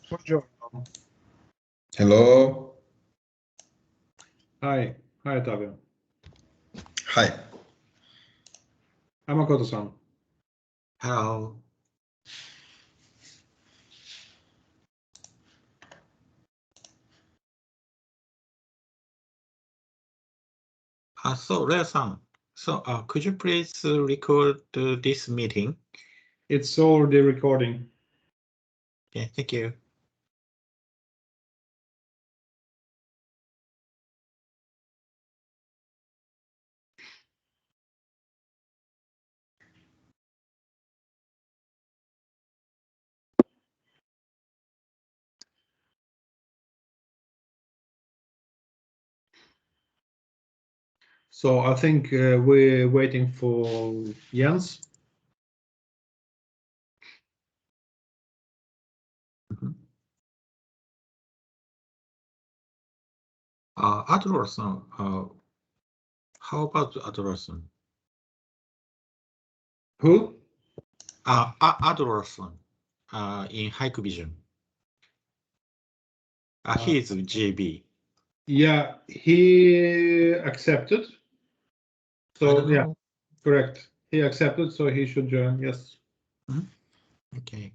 Buongiorno. Hello. Hi. Hi, Ottavio. Hi. I'm Makoto-san. Hello. So, Reo-san, could you please record this meeting? It's already recording. Okay, thank you. So I think we're waiting for Jens. Adler-san, how about Adler-san? Who? Adler-san, in Hikvision. He is GB. Yeah, he accepted. So yeah, correct. He accepted, so he should join. Yes. Okay.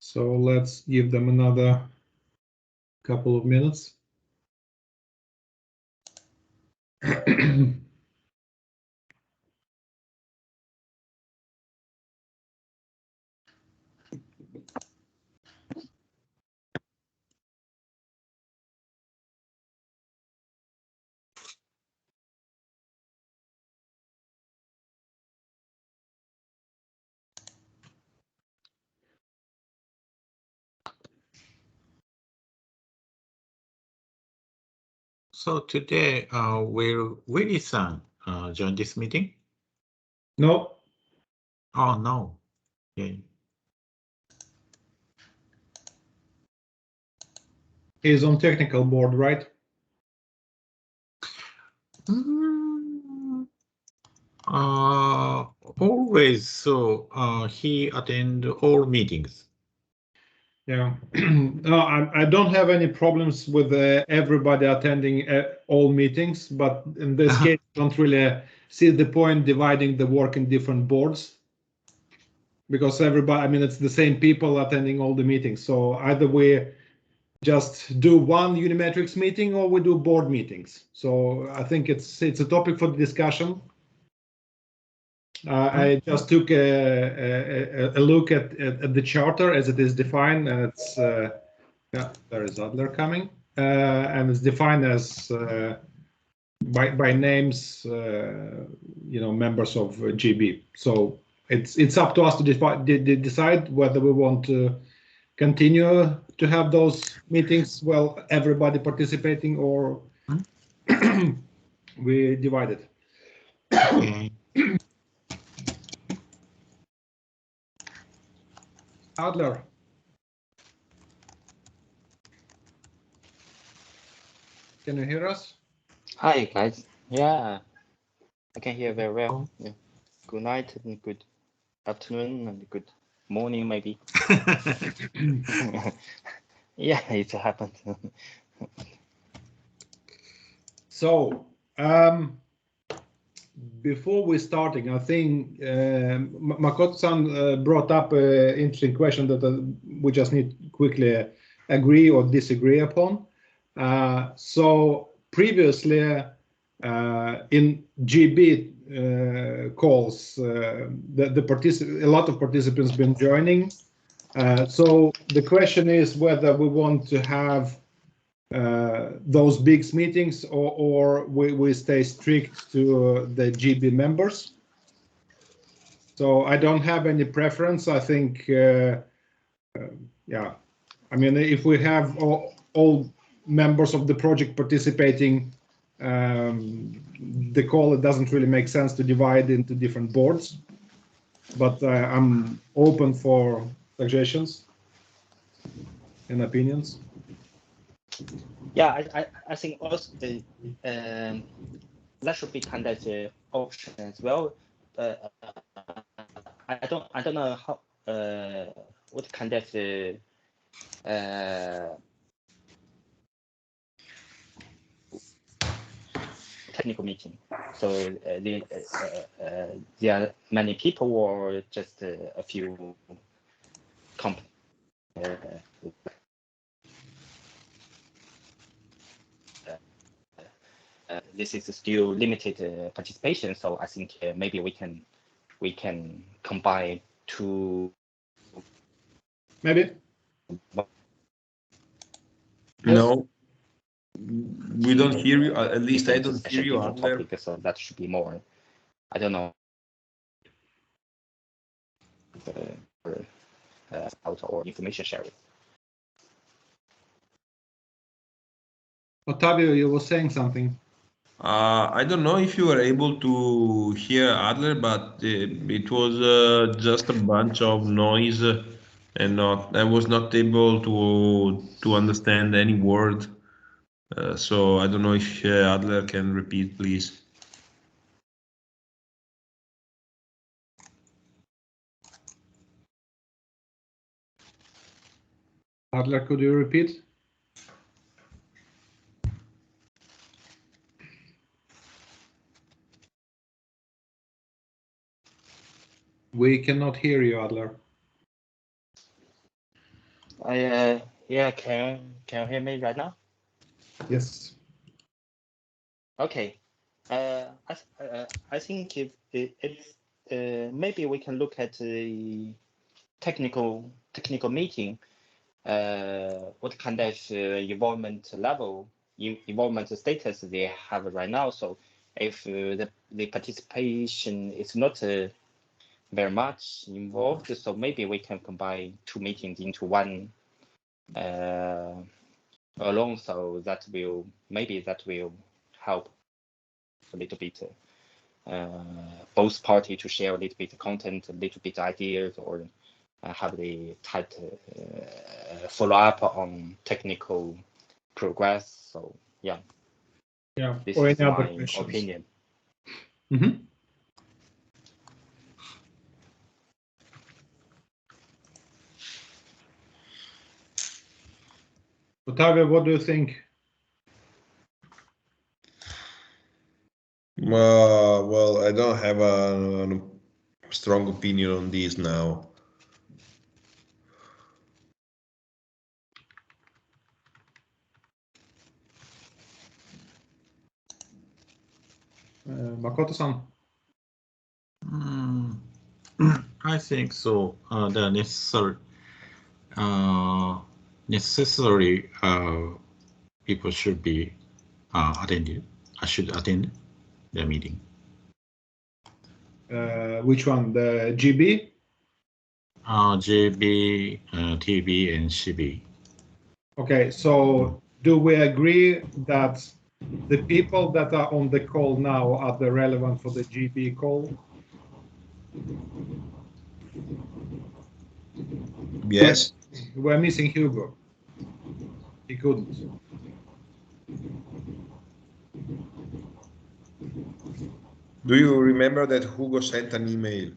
So let's give them another couple of minutes. So today, will Willie-san join this meeting? No. Oh, no. Okay. He's on technical board, right? Always. So he attend all meetings. Yeah. No, I don't have any problems with everybody attending all meetings, but in this case, I don't really see the point dividing the work in different boards, because everybody, I mean, it's the same people attending all the meetings. So either we just do one UniMatrix meeting or we do board meetings. So I think it's a topic for the discussion. I just took a look at the charter as it is defined, and it's yeah, there is Adler coming, and it's defined as by names, you know, members of GB. So it's up to us to decide whether we want to continue to have those meetings, well, everybody participating, or we divide it. Okay. Adler. Can you hear us? Hi guys. Yeah, I can hear very well. Yeah. Good night and good afternoon and good morning maybe. Yeah, it happened. So before we're starting, I think Makoto-san brought up an interesting question that we just need to quickly agree or disagree upon. So previously in GB calls, a lot of participants been joining. So the question is whether we want to have those big meetings, or we stay strict to the GB members. So I don't have any preference. I think, yeah, I mean, if we have all members of the project participating, the call, it doesn't really make sense to divide into different boards. But I'm open for suggestions and opinions. Yeah, I think also that should be kind of the option as well. I don't know how what kind of technical meeting. So there are many people or just a few companies. This is still limited participation, so I think maybe we can combine two. Maybe. No, we don't hear you. At least I don't hear you, Different Adler. topic, so that should be more. I don't know. Out or information sharing. Ottavio, you were saying something. I don't know if you were able to hear Adler, but it was just a bunch of noise, and I was not able to understand any word. So I don't know if Adler can repeat, please. Adler, could you repeat? We cannot hear you, Adler. Yeah, can you hear me right now? Yes. Okay. I think if maybe we can look at the technical meeting. What kind of involvement level, involvement status they have right now. So if the participation is not very much involved, so maybe we can combine two meetings into one alone. So that will help a little bit both parties to share a little bit of content, a little bit ideas, or have the tight follow up on technical progress. So yeah. Yeah. This Or is any other my questions? opinion. Mm-hmm. Ottavio, what do you think? Well, I don't have a strong opinion on this now. Makoto-san? I think so. The necessary people should be attended. I should attend the meeting. Which one? The GB? JB, TB, and CB. Okay, so do we agree that the people that are on the call now are the relevant for the GB call? Yes. We're missing Hugo. He couldn't. Do you remember that Hugo sent an email?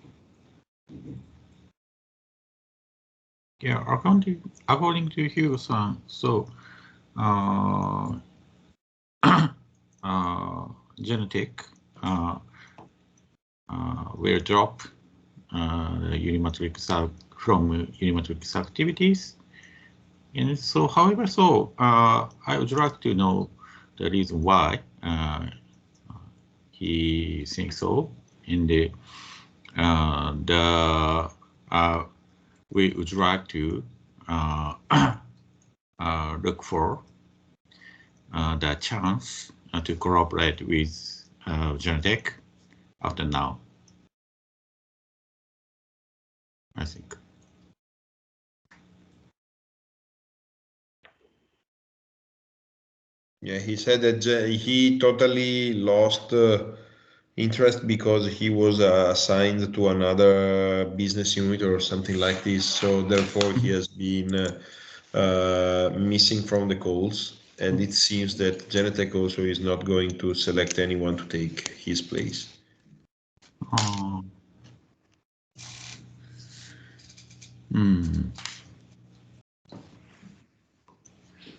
Yeah, according to Hugo-san, so Genetech will drop the UniMatrix from UniMatrix activities. And so, however, I would like to know the reason why he thinks so. And we would like to look for the chance to cooperate with Genetech after now, I think. Yeah, he said that he totally lost interest because he was assigned to another business unit or something like this. So therefore, he has been missing from the calls. And it seems that Genetech also is not going to select anyone to take his place.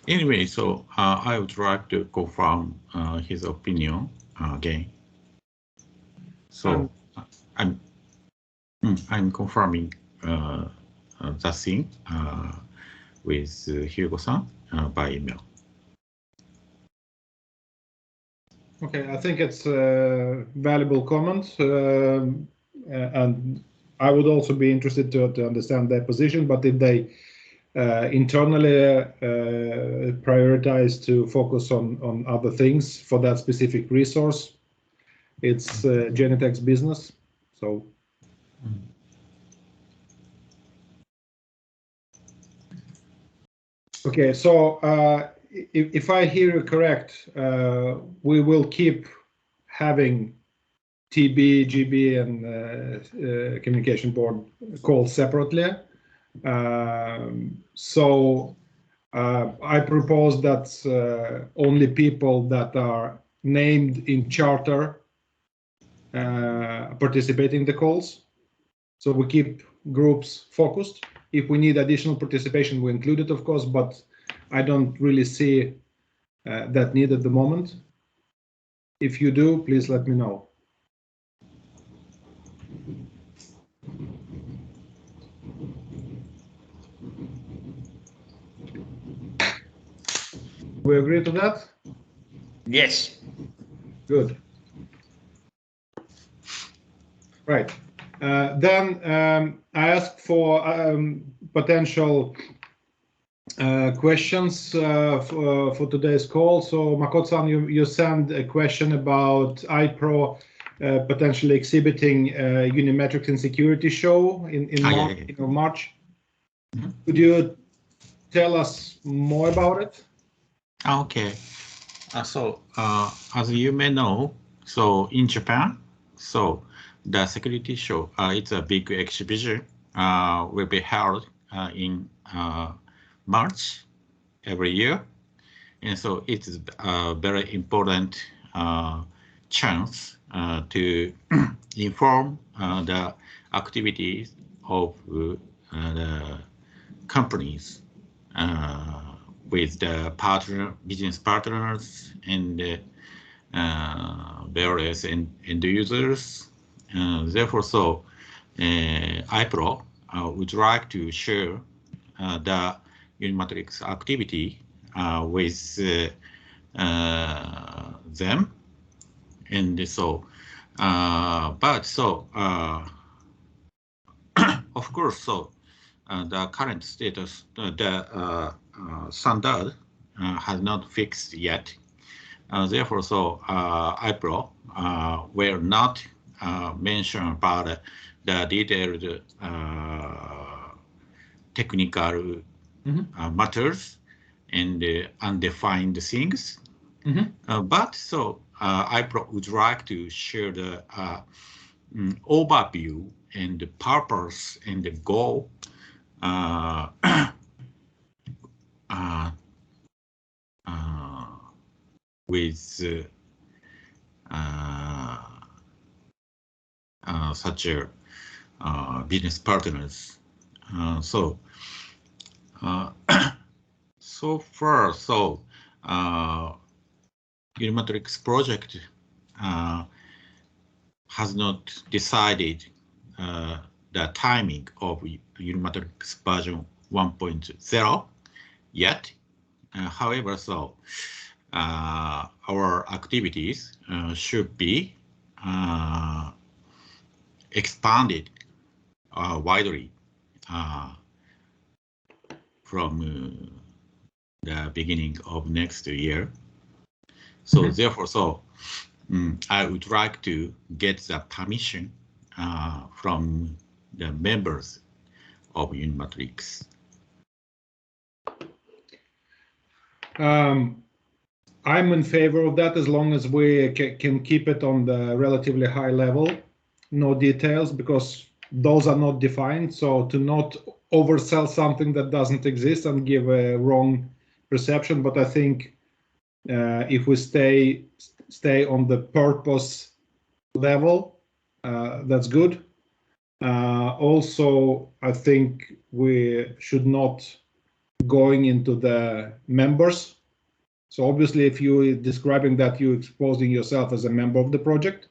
Anyway, so I would like to confirm his opinion again. So I'm confirming that thing with Hugo-san by email. Okay, I think it's a valuable comment, and I would also be interested to understand their position. But if they internally prioritize to focus on other things for that specific resource, it's Genetech's business. So. Okay, so if I hear you correct, we will keep having TB, GB, and communication board calls separately. So I propose that only people that are named in charter participate in the calls. So we keep groups focused. If we need additional participation, we include it, of course, but I don't really see that need at the moment. If you do, please let me know. We agree to that? Yes. Good. Right. Then I asked for potential questions for today's call. So Makoto-san, you sent a question about iPro potentially exhibiting UniMatrix and Security show in March. Mm-hmm. Could you tell us more about it? Okay. So as you may know, so in Japan, so the security show, it's a big exhibition, will be held in March every year. And so it's a very important chance to inform the activities of the companies with the business partners and various end users. Therefore, so iPro would like to share the UniMatrix activity with them, and so of course, so the current status, the standard has not fixed yet. Therefore, so iPro will not mention about the detailed technical matters and undefined things. But so iPro would like to share the overview and the purpose and the goal with such a business partners. So far, so UniMatrix project has not decided the timing of UniMatrix version 1.0 yet. However, so our activities should be expanded widely from the beginning of next year. So therefore, so I would like to get the permission from the members of UniMatrix. I'm in favor of that as long as we can keep it on the relatively high level, no details, because those are not defined. So to not oversell something that doesn't exist and give a wrong perception. But I think if we stay on the purpose level, that's good. Also, I think we should not going into the members. So obviously, if you're describing that, you're exposing yourself as a member of the project.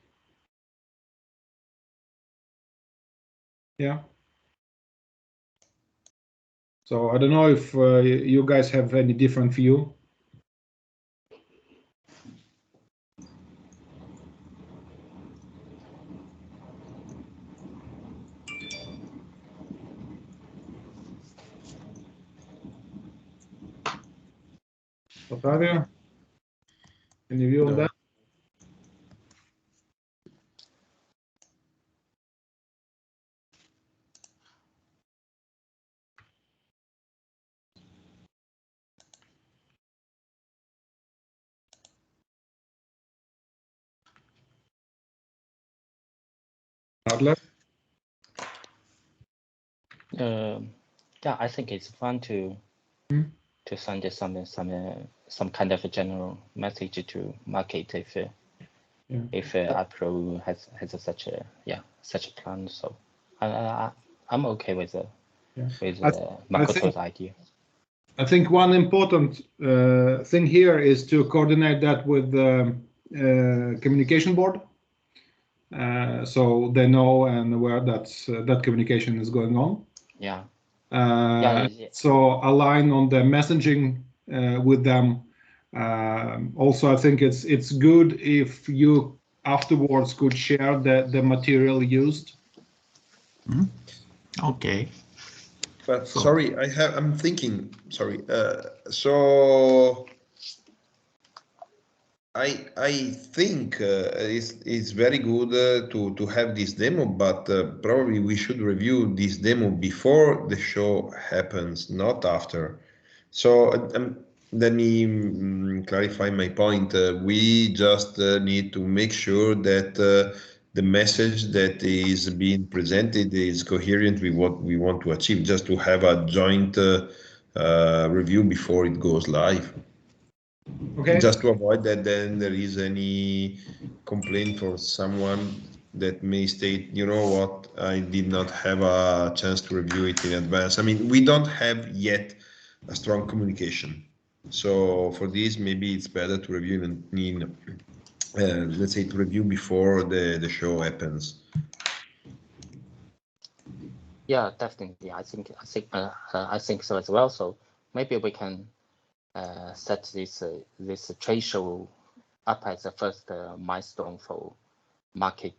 Yeah. So I don't know if you guys have any different view. Otavio, any view on that? Adler? Yeah, I think it's fun to send some kind of a general message to market if Apple has such a plan. So I'm okay with Makoto's idea. I think one important thing here is to coordinate that with the communication board, so they know and aware that communication is going on. Yeah. So align on the messaging with them. Also, I think it's good if you afterwards could share the material used. Okay. But sorry, I'm thinking. Sorry. So I think it's very good to have this demo, but probably we should review this demo before the show happens, not after. So let me clarify my point. We just need to make sure that the message that is being presented is coherent with what we want to achieve, just to have a joint review before it goes live. Okay. Just to avoid that then there is any complaint for someone that may state, you know what, I did not have a chance to review it in advance. I mean, we don't have yet a strong communication. So for this, maybe it's better to review in let's say to review before the show happens. Yeah, definitely. I think so as well. So maybe we can set this trade show up as the first milestone for market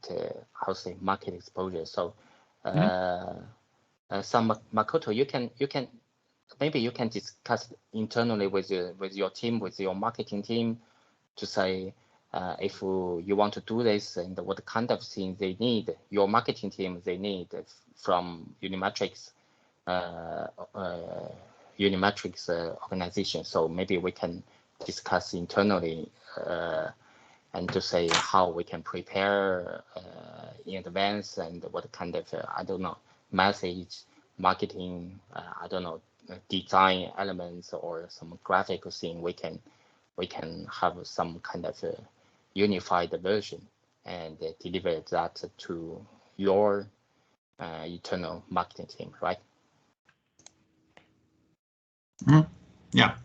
market exposure. So some Makoto, you can maybe you can discuss internally with your team, with your marketing team, to say if you want to do this and what kind of thing they need, your marketing team they need from UniMatrix organization. So maybe we can discuss internally and to say how we can prepare in advance and what kind of I don't know, message, marketing, I don't know, design elements or some graphical thing we can have some kind of a unified version and deliver that to your internal marketing team, right? Yeah.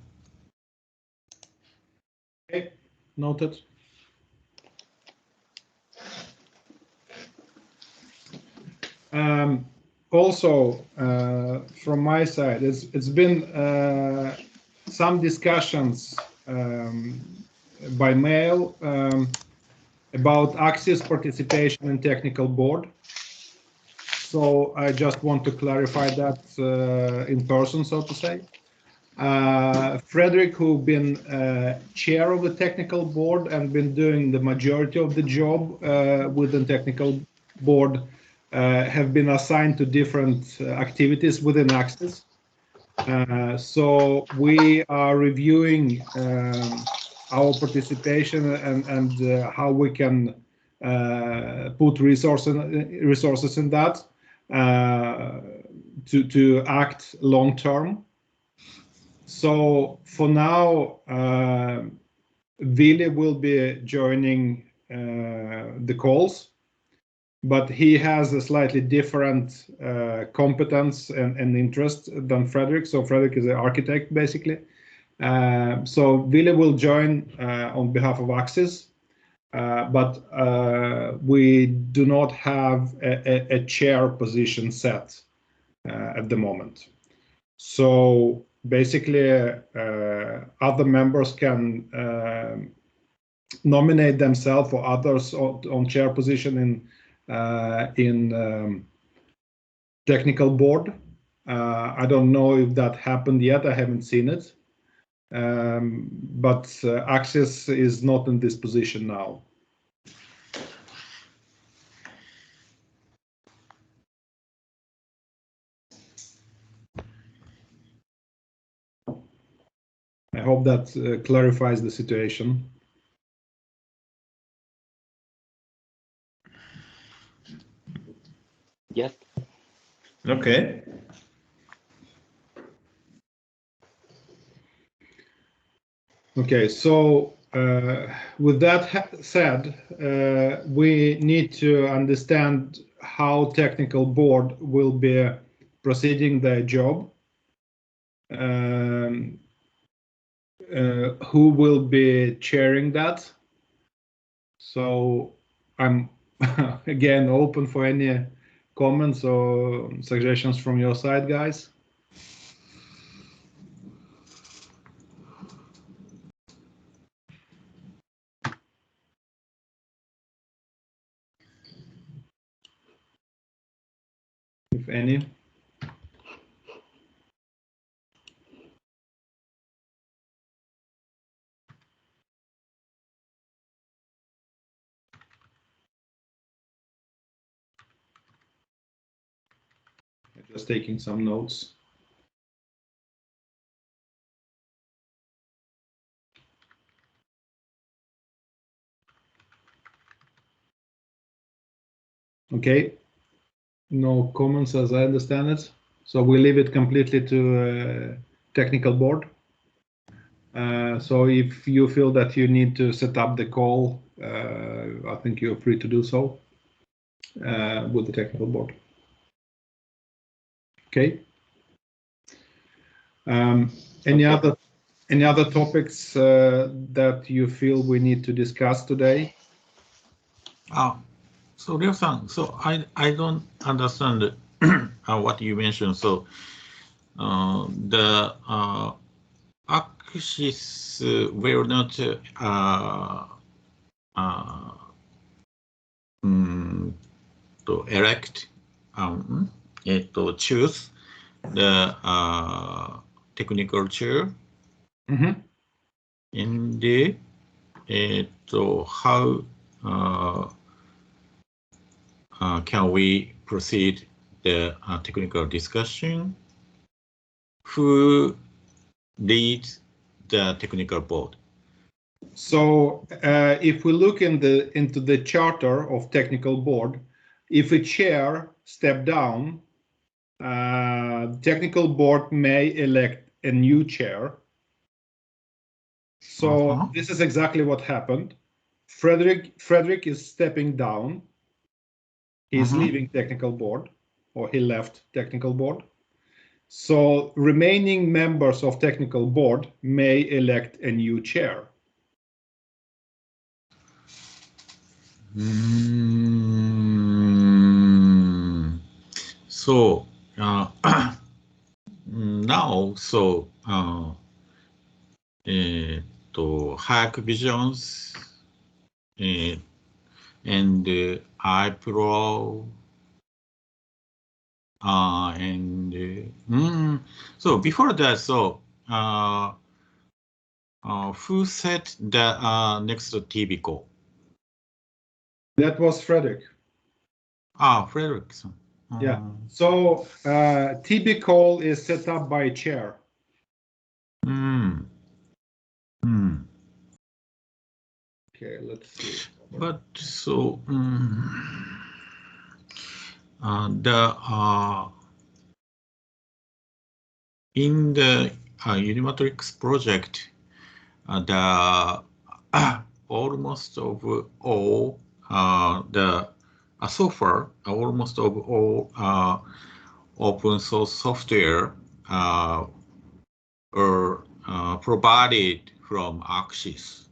Okay, noted. Also, from my side, it's been some discussions by mail about Axis participation in technical board. So I just want to clarify that in person, so to say. Frederick, who been chair of the technical board and been doing the majority of the job within technical board, have been assigned to different activities within Axis. So we are reviewing our participation and how we can put resources in that to act long term. So for now, Ville will be joining the calls, but he has a slightly different competence and interest than Frederick. So Frederick is an architect, basically. So Ville will join on behalf of Axis, but we do not have a chair position set at the moment. So basically, other members can nominate themselves or others on chair position in technical board. I don't know if that happened yet. I haven't seen it. But Axis is not in this position now. I hope that clarifies the situation. Yes. Okay. Okay, so with that said, we need to understand how technical board will be proceeding their job. Who will be chairing that? So I'm again open for any comments or suggestions from your side, guys. If any. Just taking some notes. Okay, no comments as I understand it. So we leave it completely to technical board. So if you feel that you need to set up the call, I think you're free to do so with the technical board. Okay. Any other topics that you feel we need to discuss today? So Ryo-san, so I don't understand what you mentioned. So the Axis will not to elect to choose the technical chair. Mm-hmm. And how can we proceed the technical discussion? Who leads the technical board? So if we look into the charter of technical board, if a chair step down, technical board may elect a new chair. So this is exactly what happened. Frederick is stepping down. He's leaving technical board, or he left technical board. So remaining members of technical board may elect a new chair. So now, so Hack Visions and iPro and so before that, so who set the next TV call? That was Frederick. Frederick. Yeah. So TB call is set up by chair. Okay, let's see. But so in the UniMatrix project, the almost of all so far almost of all open source software are provided from Axis.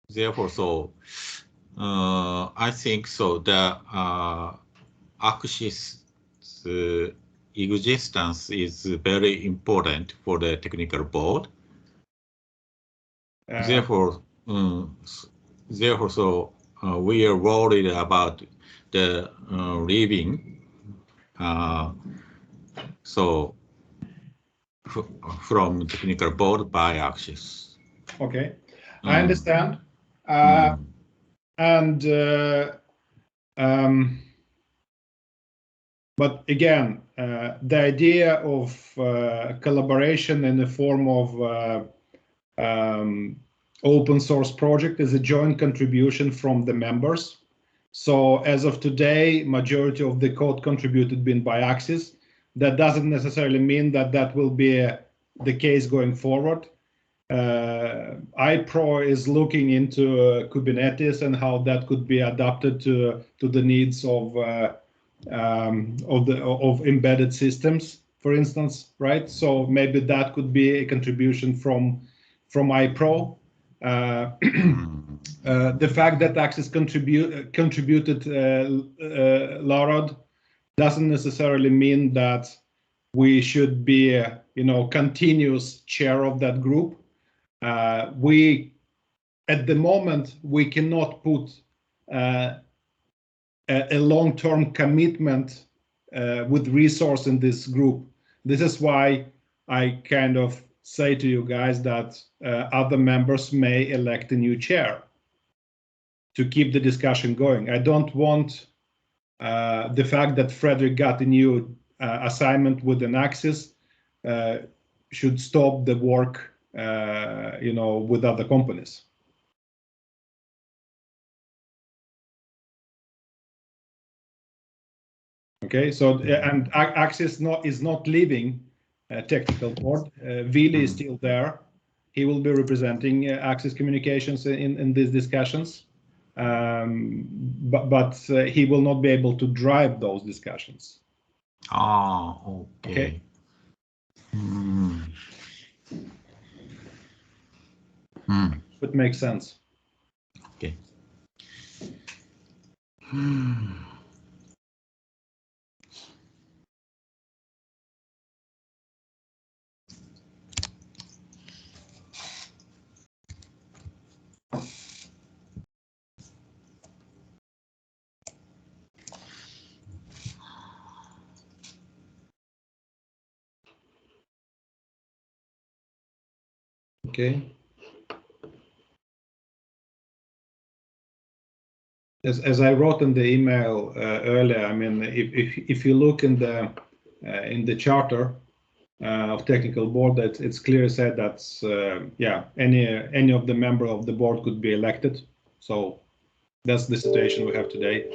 Therefore, so I think so the Axis existence is very important for the technical board. Therefore, so we are worried about the leaving. So from technical board by Axis. Okay, I understand. But again, the idea of collaboration in the form of open source project is a joint contribution from the members. So as of today, majority of the code contributed been by Axis. That doesn't necessarily mean that that will be the case going forward. iPro is looking into Kubernetes and how that could be adapted to the needs of embedded systems, for instance, right? So maybe that could be a contribution from iPro. The fact that Axis contributed LAROD doesn't necessarily mean that we should be, continuous chair of that group. We, at the moment, we cannot put a long-term commitment with resource in this group. This is why I kind of say to you guys that other members may elect a new chair to keep the discussion going. I don't want the fact that Frederick got a new assignment with an Axis should stop the work, with other companies. Okay, so and Axis is not leaving technical board. Vili is still there. He will be representing Axis Communications in these discussions, but he will not be able to drive those discussions. Oh, okay. It makes sense. Okay. Okay. As I wrote in the email earlier, I mean, if you look in the charter of technical board, that it's clearly said that any of the member of the board could be elected. So that's the situation we have today.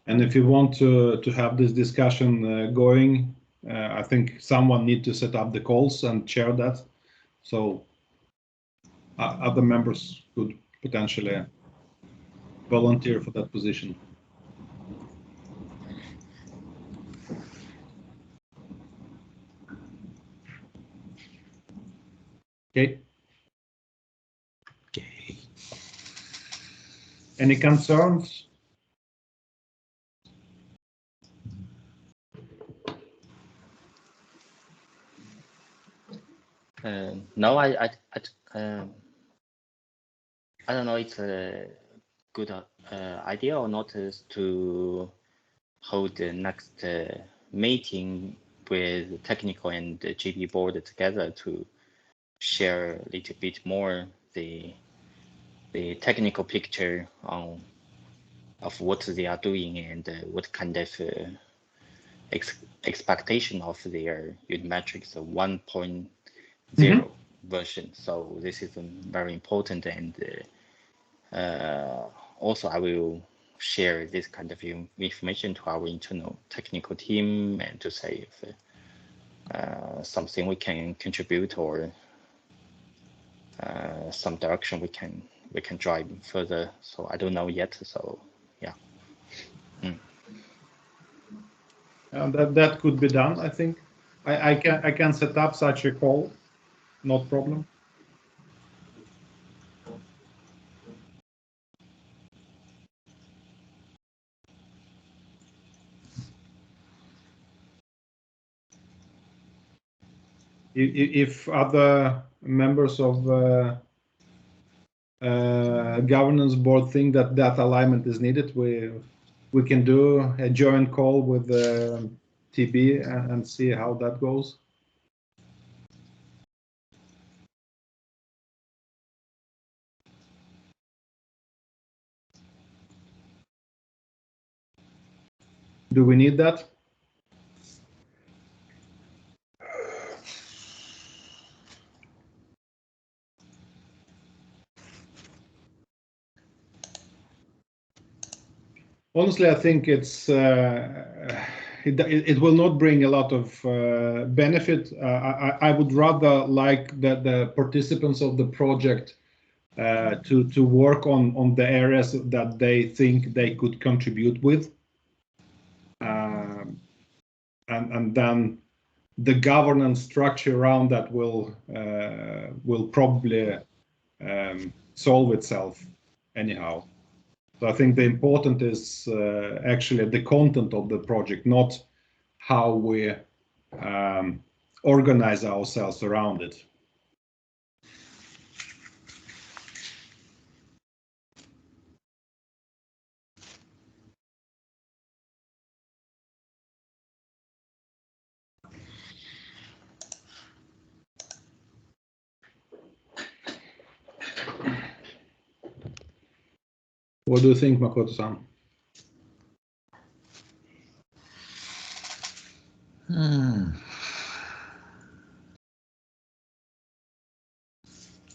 And if you want to have this discussion going, I think someone need to set up the calls and chair that, so other members could potentially volunteer for that position. Okay. Okay. Any concerns? No, I don't know. It's a good idea or not to hold the next meeting with technical and the GB board together to share a little bit more the technical picture of what they are doing and what kind of expectation of their UniMatrix 1.0 version. So this is very important, and also I will share this kind of information to our internal technical team and to say if something we can contribute or some direction we can drive further. So I don't know yet. So yeah. That could be done. I think I can set up such a call, no problem. If other members of governance board think that alignment is needed, we can do a joint call with TB and see how that goes. Do we need that? Honestly, I think it will not bring a lot of benefit. I would rather like the participants of the project to work on the areas that they think they could contribute with, and then the governance structure around that will probably solve itself anyhow. So I think the important is actually the content of the project, not how we organize ourselves around it. What do you think, Makoto-san?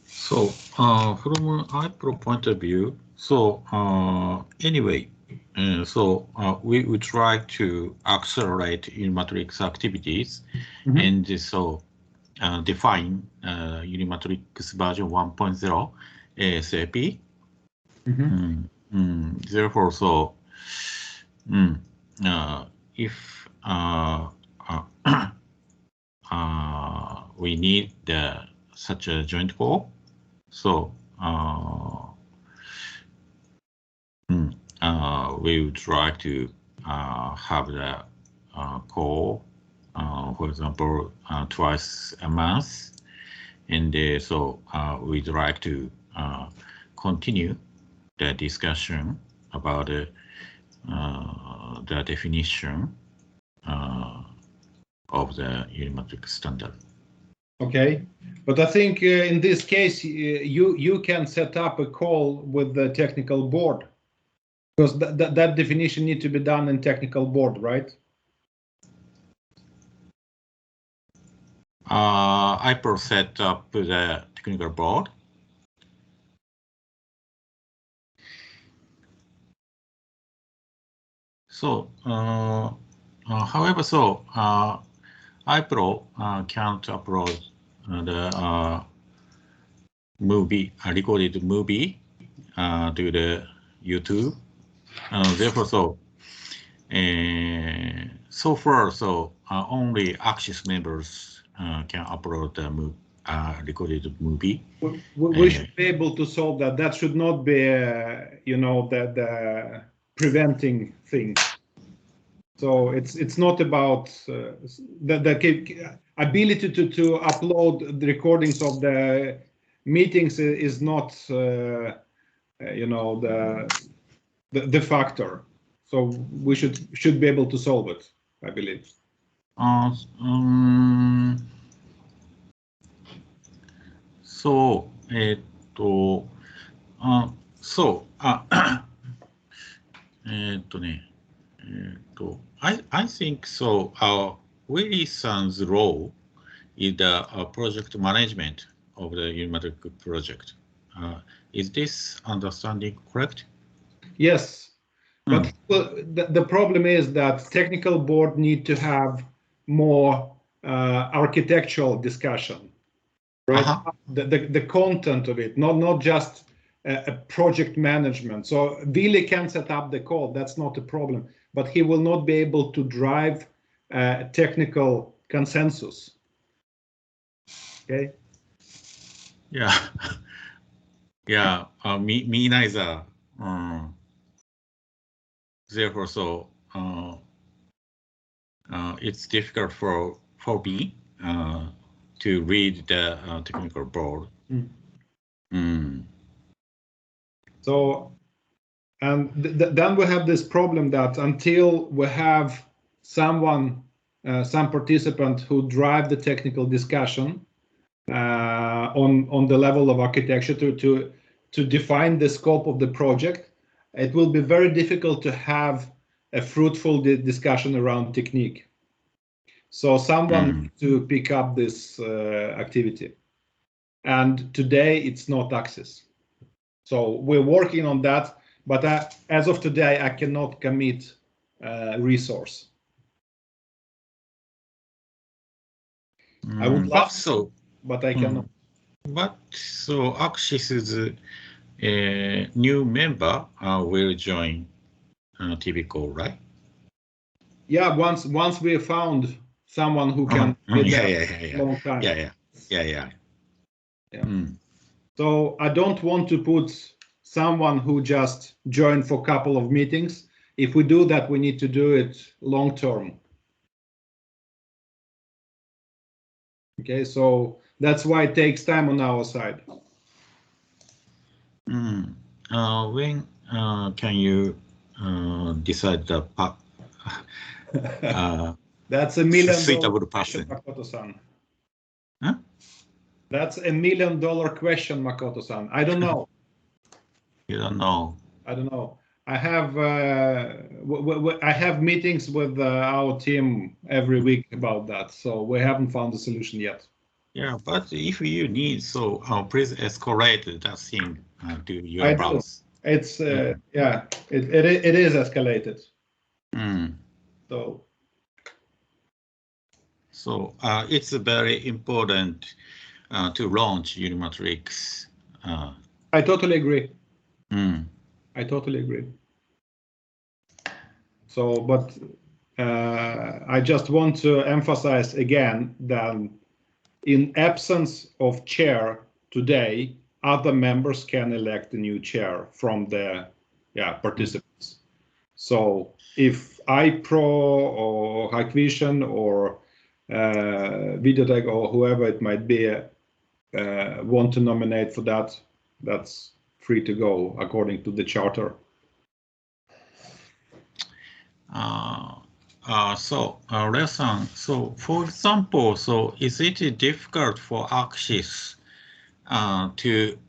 So from IPRO point of view, so anyway, we would try to accelerate UniMatrix activities, and so define UniMatrix version 1.0 ASAP. Therefore, so if we need such a joint call, so we would try to have the call, for example, twice a month, and so we'd like to continue the discussion about the definition of the UniMatrix standard. Okay, but I think in this case you can set up a call with the technical board, because that definition needs to be done in technical board, right? IPRO set up the technical board. So, however, so IPRO can't upload the recorded movie to the YouTube. Therefore, so so far, so only Axis members can upload the recorded movie. We should be able to solve that. That should not be, you know, the preventing thing. So it's not about the ability to upload the recordings of the meetings is not, you know, the factor. So we should be able to solve it, I believe. So, I think so. Willie-san's role is the project management of the UniMatrix project. Is this understanding correct? Yes, but the problem is that technical board need to have more architectural discussion, right? The content of it, not just a project management. So Willie can set up the code, that's not a problem, but he will not be able to drive technical consensus. Okay. Yeah. Yeah. Me neither. Therefore, so it's difficult for me to read the technical board. So, and then we have this problem that until we have someone, some participant who drive the technical discussion on the level of architecture to define the scope of the project, it will be very difficult to have a fruitful discussion around technique. So someone needs to pick up this activity. And today it's not Axis. So we're working on that, but as of today, I cannot commit resource. I would love so, but I cannot. But so Axis's new member will join TV call, right? Yeah, once we found someone who can be there long time. Yeah. So I don't want to put someone who just joined for a couple of meetings. If we do that, we need to do it long term. Okay, so that's why it takes time on our side. When can you decide the that's $1 million suitable person? Makoto-san. Huh? That's $1 million question, Makoto-san. I don't know. You don't know. I don't know. I have meetings with our team every week about that, so we haven't found a solution yet. Yeah, but if you need, so please escalate that thing to your boss. It's yeah, it is escalated. So it's very important to launch UniMatrix. I totally agree. I totally agree. So, but I just want to emphasize again that in absence of chair today, other members can elect a new chair from the participants. So if iPro or Hikvision or Videotech or whoever it might be want to nominate for that, that's free to go according to the charter. Reo-san, so for example, so is it difficult for Axis to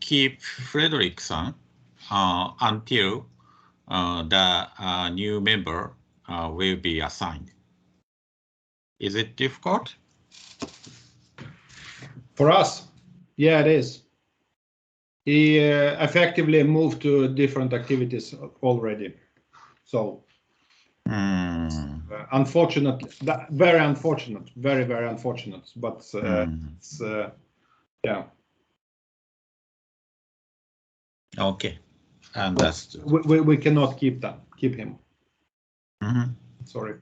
keep Frederick-san until the new member will be assigned? Is it difficult? For us, yeah, it is. He effectively moved to different activities already. So unfortunately, very unfortunate, very unfortunate. But it's, yeah. Okay, understood. We cannot keep him. Sorry.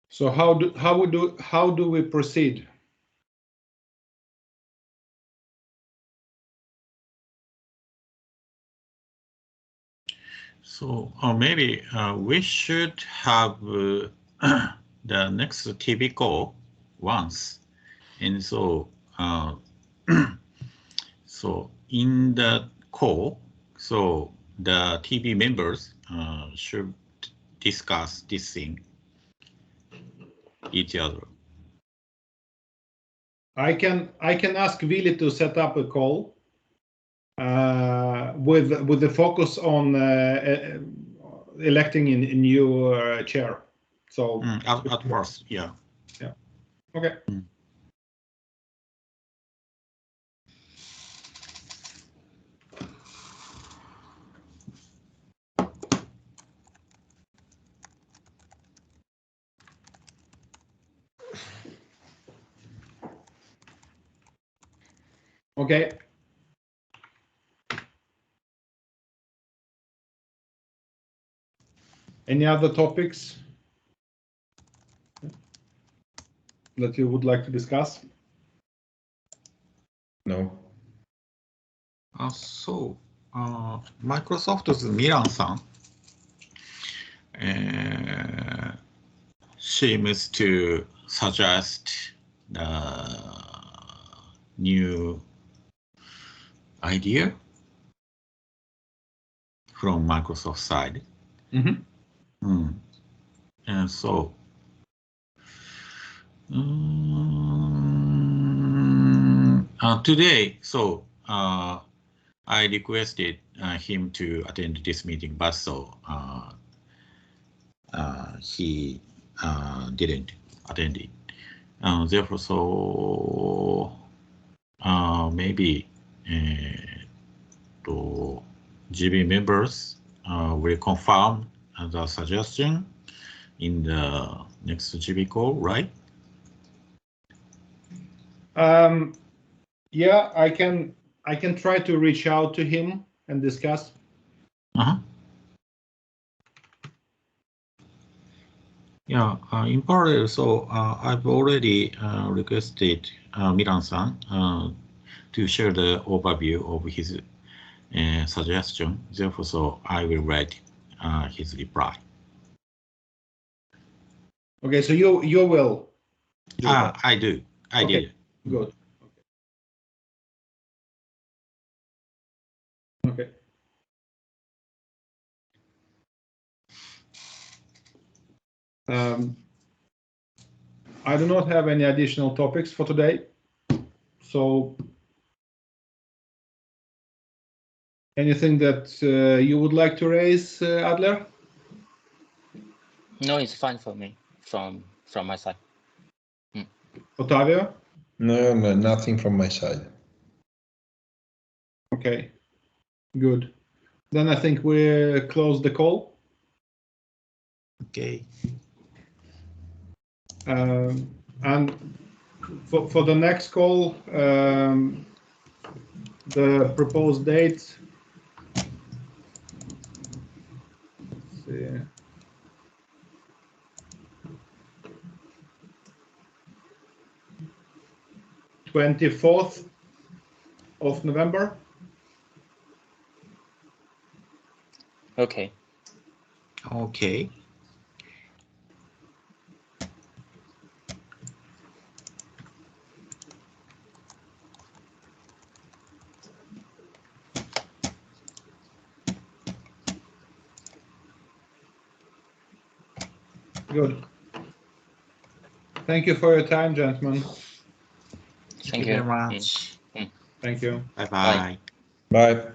So how do we proceed? So maybe we should have the next TV call once, and so so in the call, so the TV members should discuss this thing each other. I can ask Willie to set up a call with the focus on electing a new chair. So at first, yeah. Yeah. Okay. Okay. Any other topics that you would like to discuss? No. So, Microsoft's Milan-san seems to suggest the new idea from Microsoft side. And so, today, so I requested him to attend this meeting, but so he didn't attend it. Therefore, so maybe the GB members will confirm the suggestion in the next GB call, right? Yeah, I can try to reach out to him and discuss. Yeah, in parallel, so I've already requested Milan-san to share the overview of his suggestion. Therefore, so I will write his reply. Okay, so you will do that. I do. I did. Good. Okay. I do not have any additional topics for today. So anything that you would like to raise, Adler? No, it's fine for me from my side. Ottavio? No, nothing from my side. Okay, good. Then I think we close the call. Okay. And for the next call, the proposed date. Let's see. '24th of November. Okay. Okay. Good. Thank you for your time, gentlemen. Thank you very much. Thank you. Bye-bye. Bye.